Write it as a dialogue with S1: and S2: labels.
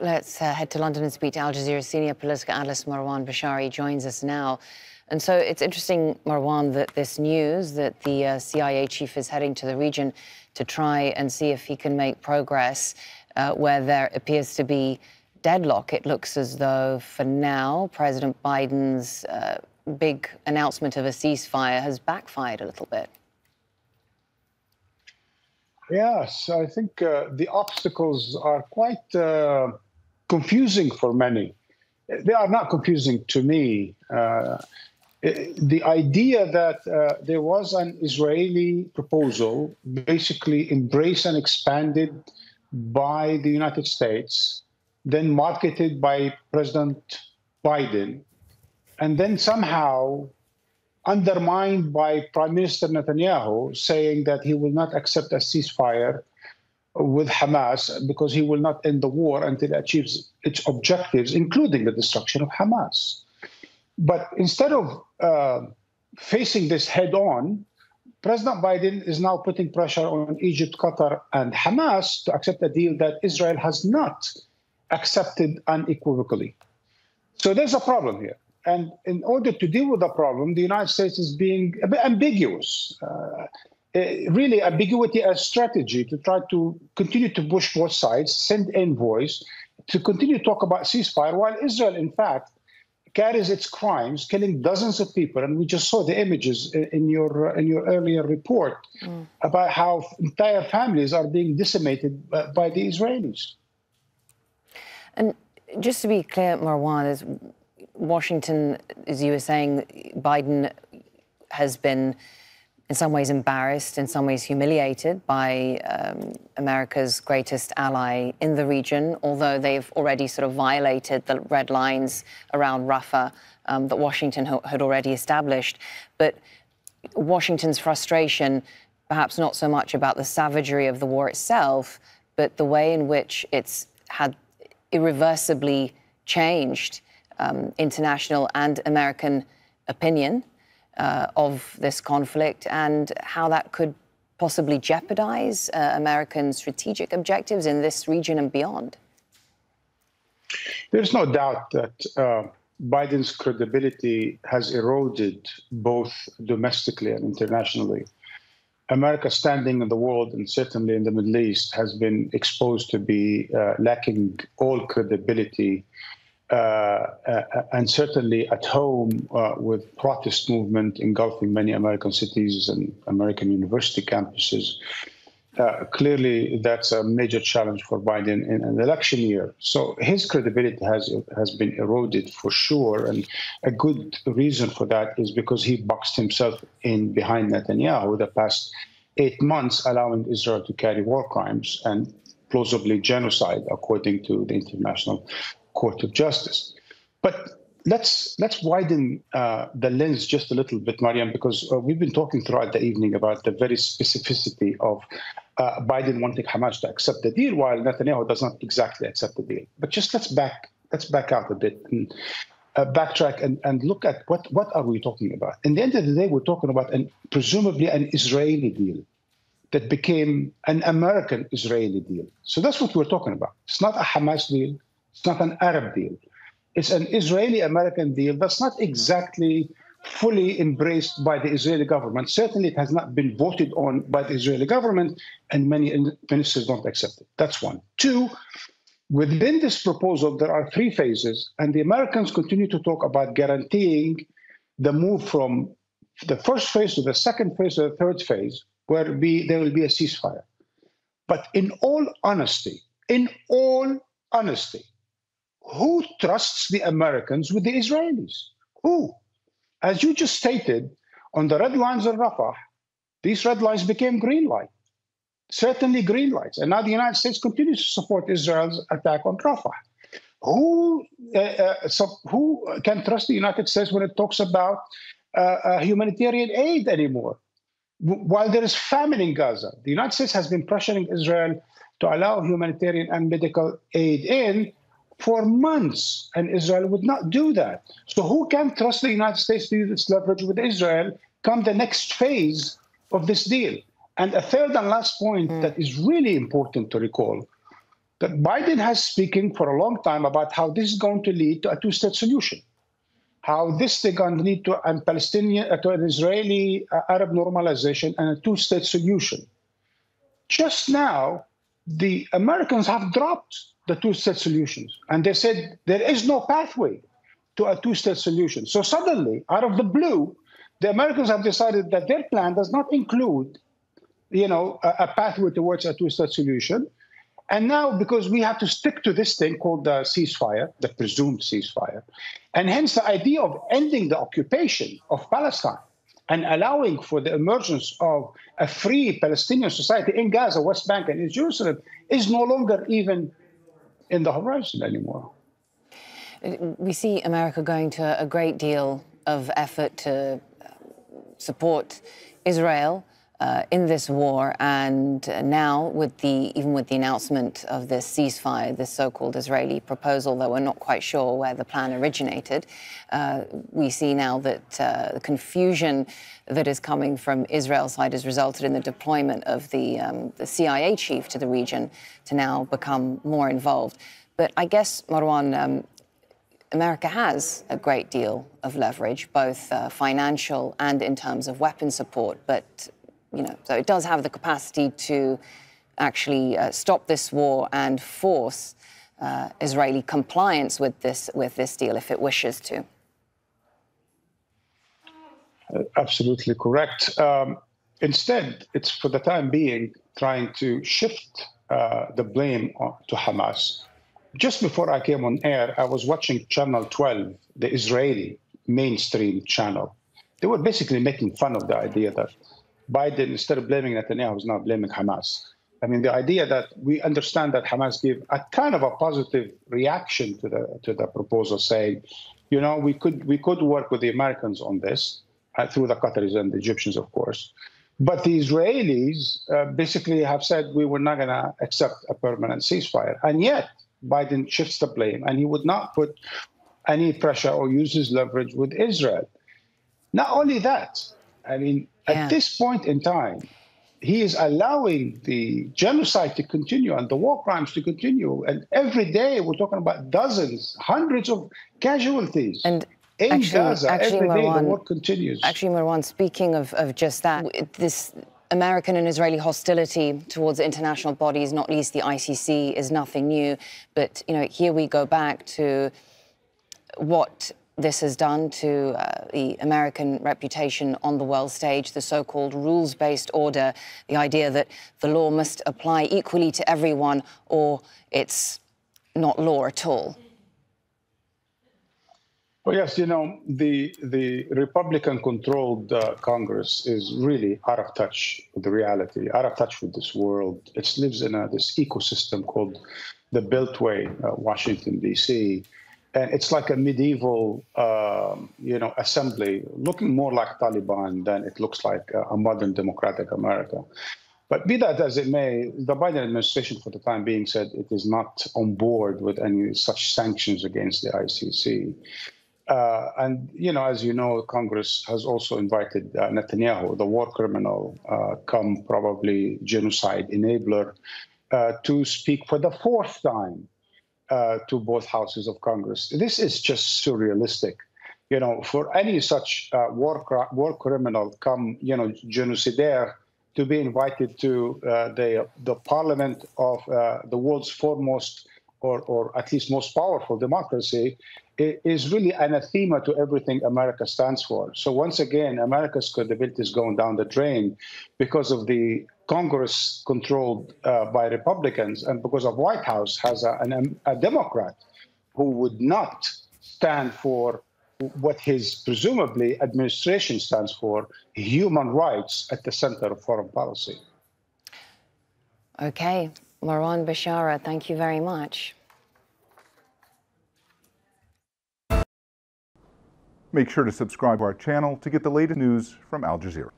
S1: Let's head to London and speak to Al Jazeera senior political analyst Marwan Bishara. He joins us now. And so it's interesting, Marwan, that this news that the CIA chief is heading to the region to try and see if he can make progress where there appears to be deadlock. It looks as though, for now, President Biden's big announcement of a ceasefire has backfired a little bit.
S2: Yes, I think the obstacles are quite confusing for many. They are not confusing to me. The idea that there was an Israeli proposal, basically embraced and expanded by the United States, then marketed by President Biden, and then somehow undermined by Prime Minister Netanyahu, saying that he will not accept a ceasefire with Hamas because he will not end the war until it achieves its objectives, including the destruction of Hamas. But instead of facing this head-on, President Biden is now putting pressure on Egypt, Qatar, and Hamas to accept a deal that Israel has not accepted unequivocally. So there's a problem here. And in order to deal with the problem, the United States is being a bit ambiguous. Really, ambiguity as strategy to try to continue to push both sides, send envoys, to continue to talk about ceasefire, while Israel, in fact, carries its crimes, killing dozens of people. And we just saw the images in your earlier report about how entire families are being decimated by the Israelis.
S1: And just to be clear, Marwan, Washington, as you were saying, Biden has been in some ways embarrassed, in some ways humiliated by America's greatest ally in the region, although they've already sort of violated the red lines around Rafah that Washington had already established. But Washington's frustration, perhaps not so much about the savagery of the war itself, but the way in which it's had irreversibly changed international and American opinion of this conflict, and how that could possibly jeopardize American strategic objectives in this region and beyond.
S2: There's no doubt that Biden's credibility has eroded both domestically and internationally. America's standing in the world, and certainly in the Middle East, has been exposed to be lacking all credibility. And certainly at home, with protest movement engulfing many American cities and American university campuses, clearly that's a major challenge for Biden in an election year. So his credibility has been eroded for sure, and a good reason for that is because he boxed himself in behind Netanyahu the past 8 months, allowing Israel to carry war crimes and plausibly genocide, according to the International Court of Justice. But let's widen the lens just a little bit, Mariam, because we've been talking throughout the evening about the very specificity of Biden wanting Hamas to accept the deal, while Netanyahu does not exactly accept the deal. But just let's back out a bit and backtrack and look at what are we talking about. In the end of the day, we're talking about presumably an Israeli deal that became an American-Israeli deal. So that's what we're talking about. It's not a Hamas deal. It's not an Arab deal. It's an Israeli-American deal that's not exactly fully embraced by the Israeli government. Certainly, it has not been voted on by the Israeli government, and many ministers don't accept it. That's one. Two, within this proposal, there are 3 phases, and the Americans continue to talk about guaranteeing the move from the first phase to the second phase to the third phase, where there will be a ceasefire. But in all honesty, who trusts the Americans with the Israelis? Who? As you just stated, on the red lines of Rafah, these red lines became green light, certainly green lights. And now the United States continues to support Israel's attack on Rafah. Who can trust the United States when it talks about humanitarian aid anymore? While there is famine in Gaza, the United States has been pressuring Israel to allow humanitarian and medical aid in for months, and Israel would not do that. So who can trust the United States to use its leverage with Israel come the next phase of this deal? And a third and last point that is really important to recall. that Biden has speaking for a long time about how this is going to lead to a two-state solution, how this is going to lead to an Israeli-Arab normalization and a two-state solution. Just now, the Americans have dropped the two-state solutions, and they said there is no pathway to a two-state solution. So suddenly, out of the blue, the Americans have decided that their plan does not include, a pathway towards a two-state solution. And now, because we have to stick to this thing called the ceasefire, the presumed ceasefire, and hence the idea of ending the occupation of Palestine and allowing for the emergence of a free Palestinian society in Gaza, West Bank, and in Jerusalem is no longer even in the horizon anymore.
S1: We see America going to a great deal of effort to support Israel in this war, and now even with the announcement of this ceasefire, this so-called Israeli proposal that we're not quite sure where the plan originated, we see now that the confusion that is coming from Israel's side has resulted in the deployment of the CIA chief to the region to now become more involved. But I guess, Marwan, America has a great deal of leverage, both financial and in terms of weapon support, but so it does have the capacity to actually stop this war and force Israeli compliance with this deal if it wishes to.
S2: Absolutely correct. Instead, it's for the time being trying to shift the blame to Hamas. Just before I came on air, I was watching Channel 12, the Israeli mainstream channel. They were basically making fun of the idea that Biden, instead of blaming Netanyahu, is now blaming Hamas. I mean, the idea that we understand that Hamas gave a kind of a positive reaction to the proposal, saying, we could work with the Americans on this, through the Qataris and the Egyptians, of course. But the Israelis basically have said we were not going to accept a permanent ceasefire. And yet, Biden shifts the blame, and he would not put any pressure or use his leverage with Israel. Not only that, I mean, at this point in time, he is allowing the genocide to continue and the war crimes to continue. And every day we're talking about dozens, hundreds of casualties. And in Gaza, every day the war continues.
S1: Actually, Marwan, speaking of just that, this American and Israeli hostility towards international bodies, not least the ICC, is nothing new. But, here we go back to what this has done to the American reputation on the world stage, the so-called rules-based order, the idea that the law must apply equally to everyone or it's not law at all.
S2: Well, yes, the Republican-controlled Congress is really out of touch with the reality, out of touch with this world. It lives in this ecosystem called the Beltway, Washington, D.C., and it's like a medieval, assembly, looking more like Taliban than it looks like a modern democratic America. But be that as it may, the Biden administration, for the time being, said it is not on board with any such sanctions against the ICC. And, as you know, Congress has also invited Netanyahu, the war criminal, come probably genocide enabler, to speak for the fourth time to both houses of Congress. This is just surrealistic. For any such war criminal come, genocidaire, to be invited to the parliament of the world's foremost or at least most powerful democracy is really anathema to everything America stands for. So once again, America's credibility is going down the drain because of the Congress controlled by Republicans and because of White House has a Democrat who would not stand for what his presumably administration stands for, human rights at the center of foreign policy.
S1: Okay, Marwan Bishara, thank you very much.
S3: Make sure to subscribe to our channel to get the latest news from Al Jazeera.